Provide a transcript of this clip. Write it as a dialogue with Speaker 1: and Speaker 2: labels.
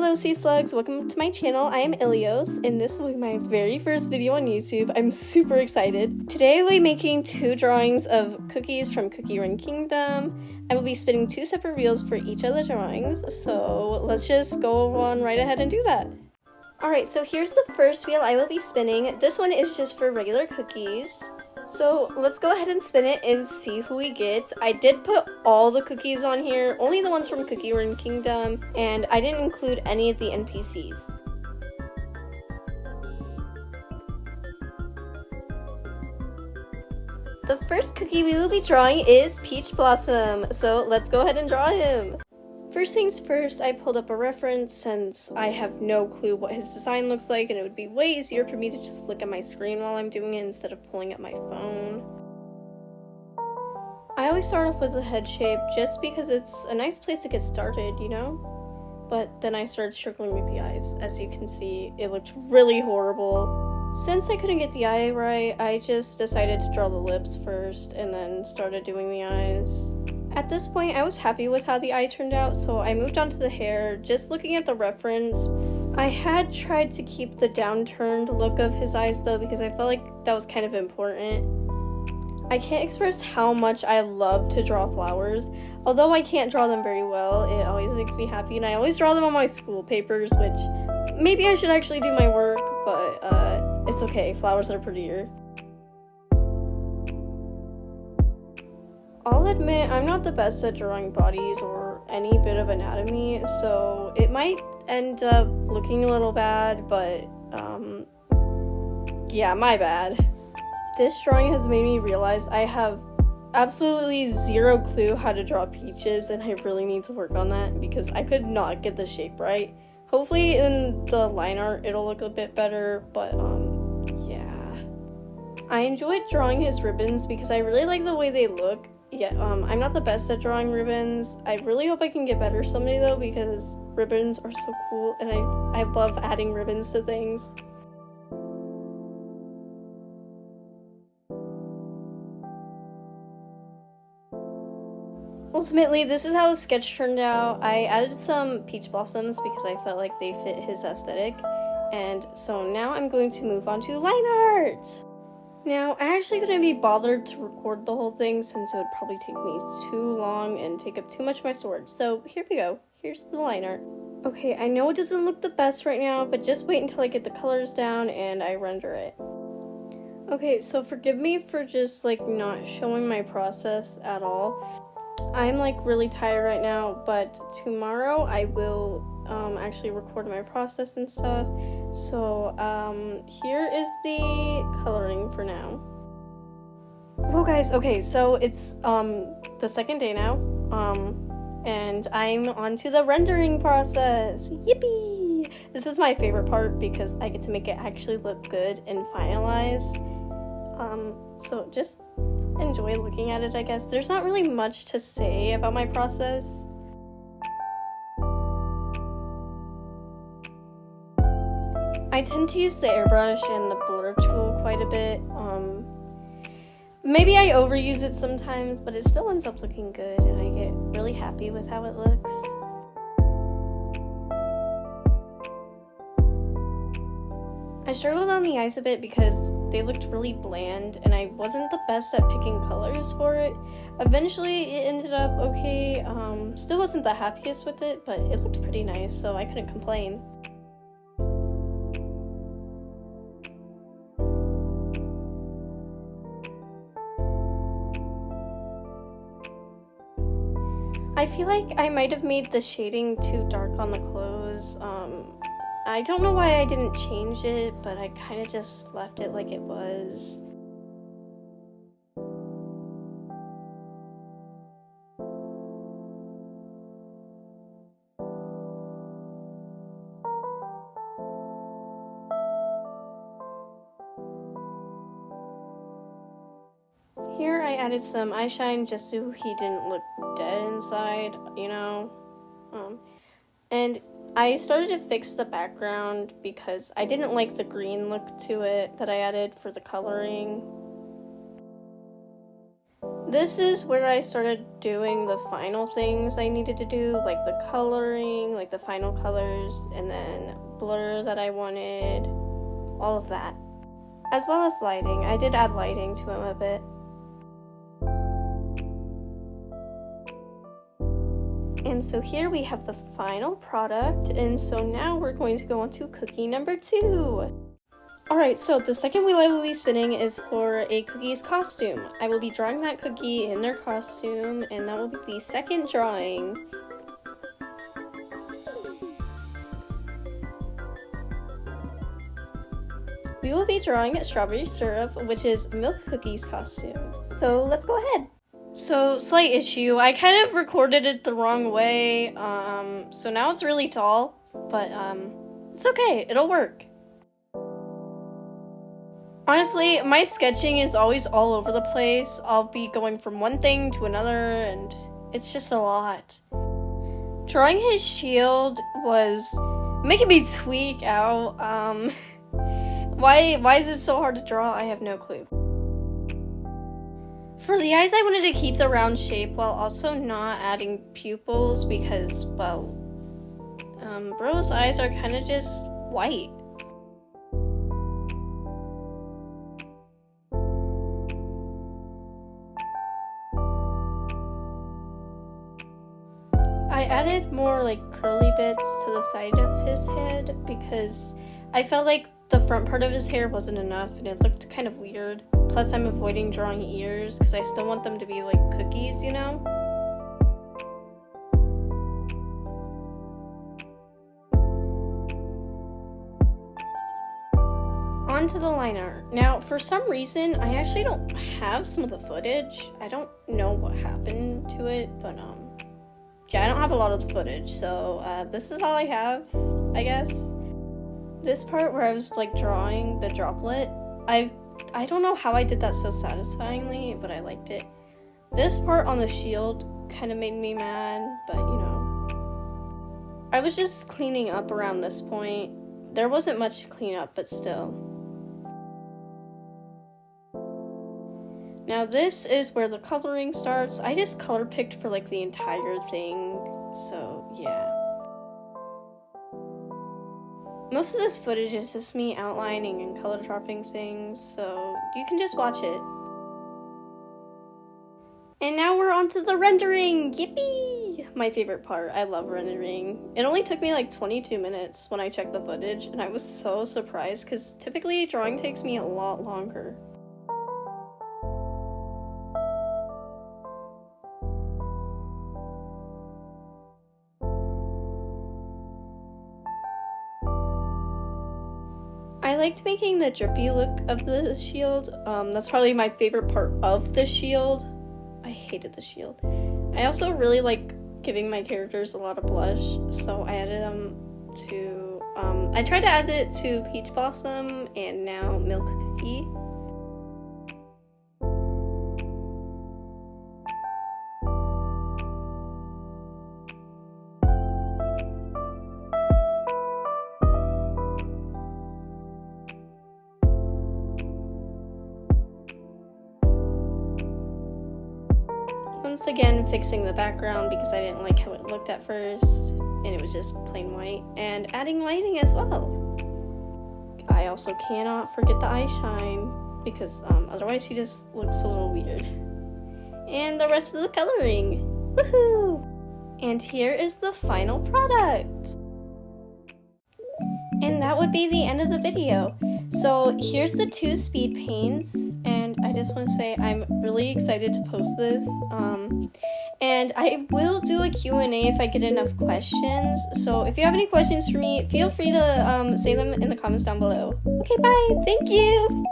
Speaker 1: Hello sea slugs, welcome to my channel. I am Ilios and this will be my very first video on YouTube. I'm super excited. Today I will be making two drawings of cookies from Cookie Run Kingdom. I will be spinning two separate reels for each of the drawings, so let's just go on right ahead and do that. Alright, so here's the first wheel I will be spinning. This one is just for regular cookies. So let's go ahead and spin it and see who we get. I did put all the cookies on here, only the ones from Cookie Run Kingdom, and I didn't include any of the NPCs. The first cookie we will be drawing is Peach Blossom, so let's go ahead and draw him. First things first, I pulled up a reference since I have no clue what his design looks like and it would be way easier for me to just look at my screen while I'm doing it instead of pulling up my phone. I always start off with the head shape just because it's a nice place to get started, you know? But then I started struggling with the eyes. As you can see, it looked really horrible. Since I couldn't get the eye right, I just decided to draw the lips first and then started doing the eyes. At this point, I was happy with how the eye turned out, so I moved on to the hair. Just looking at the reference, I had tried to keep the downturned look of his eyes though, because I felt like that was kind of important. I can't express how much I love to draw flowers. Although I can't draw them very well, it always makes me happy, and I always draw them on my school papers, which maybe I should actually do my work, but it's okay, flowers are prettier. I'll admit, I'm not the best at drawing bodies or any bit of anatomy, so it might end up looking a little bad, but, yeah, my bad. This drawing has made me realize I have absolutely zero clue how to draw peaches, and I really need to work on that, because I could not get the shape right. Hopefully in the line art it'll look a bit better, but, yeah. I enjoyed drawing his ribbons because I really like the way they look. Yeah, I'm not the best at drawing ribbons. I really hope I can get better someday though, because ribbons are so cool and I love adding ribbons to things. Ultimately, this is how the sketch turned out. I added some peach blossoms because I felt like they fit his aesthetic. And so now I'm going to move on to line art! Now, I actually couldn't be bothered to record the whole thing since it would probably take me too long and take up too much of my storage. So here we go. Here's the line art. Okay, I know it doesn't look the best right now, but just wait until I get the colors down and I render it. Okay, so forgive me for just like not showing my process at all. I'm like really tired right now, but tomorrow I will actually record my process and stuff. So here is the coloring for now. Well guys, okay, so it's the second day now, and I'm on to the rendering process. Yippee! This is my favorite part because I get to make it actually look good and finalized. So just enjoy looking at it, I guess. There's not really much to say about my process. I tend to use the airbrush and the blur tool quite a bit. Maybe I overuse it sometimes, but it still ends up looking good and I get really happy with how it looks. I struggled on the eyes a bit because they looked really bland and I wasn't the best at picking colors for it. Eventually it ended up okay. Still wasn't the happiest with it, but it looked pretty nice, so I couldn't complain. I feel like I might have made the shading too dark on the clothes. I don't know why I didn't change it, but I kind of just left it like it was. Here I added some eye shine just so he didn't look dead inside, you know? And I started to fix the background because I didn't like the green look to it that I added for the coloring. This is where I started doing the final things I needed to do, like the coloring, like the final colors, and then blur that I wanted, all of that. As well as lighting. I did add lighting to him a bit. And so here we have the final product, and so now we're going to go on to cookie number 2. Alright, so the second wheel I will be spinning is for a Cookie's costume. I will be drawing that cookie in their costume, and that will be the second drawing. We will be drawing Strawberry Syrup, which is Milk Cookie's costume. So let's go ahead. So, slight issue, I kind of recorded it the wrong way, so now it's really tall, but it's okay, it'll work. Honestly, my sketching is always all over the place. I'll be going from one thing to another, and it's just a lot. Drawing his shield was making me tweak out. Why is it so hard to draw? I have no clue. For the eyes, I wanted to keep the round shape while also not adding pupils because, well, Bro's eyes are kind of just white. I added more like curly bits to the side of his head because I felt like the front part of his hair wasn't enough and it looked kind of weird. Plus I'm avoiding drawing ears because I still want them to be like cookies, you know? On to the line art. Now, for some reason, I actually don't have some of the footage. I don't know what happened to it, but yeah, I don't have a lot of the footage, so this is all I have, I guess. This part where I was like drawing the droplet, I don't know how I did that so satisfyingly, but I liked it. This part on the shield kind of made me mad, but you know. I was just cleaning up around this point. There wasn't much to clean up, but still. Now this is where the coloring starts. I just color picked for like the entire thing, so yeah. Most of this footage is just me outlining and color dropping things, so you can just watch it. And now we're on to the rendering! Yippee! My favorite part. I love rendering. It only took me like 22 minutes when I checked the footage, and I was so surprised because typically drawing takes me a lot longer. I liked making the drippy look of the shield. That's probably my favorite part of the shield. I hated the shield. I also really like giving my characters a lot of blush, so I added them to, I tried to add it to Peach Blossom and now Milk Cookie. Once again, fixing the background because I didn't like how it looked at first, and it was just plain white, and adding lighting as well. I also cannot forget the eye shine because otherwise he just looks a little weird. And the rest of the coloring. Woohoo! And here is the final product. And that would be the end of the video. So here's the 2 speed paints, and I just want to say I'm really excited to post this. And I will do a Q&A if I get enough questions. So if you have any questions for me, feel free to say them in the comments down below. Okay, bye. Thank you.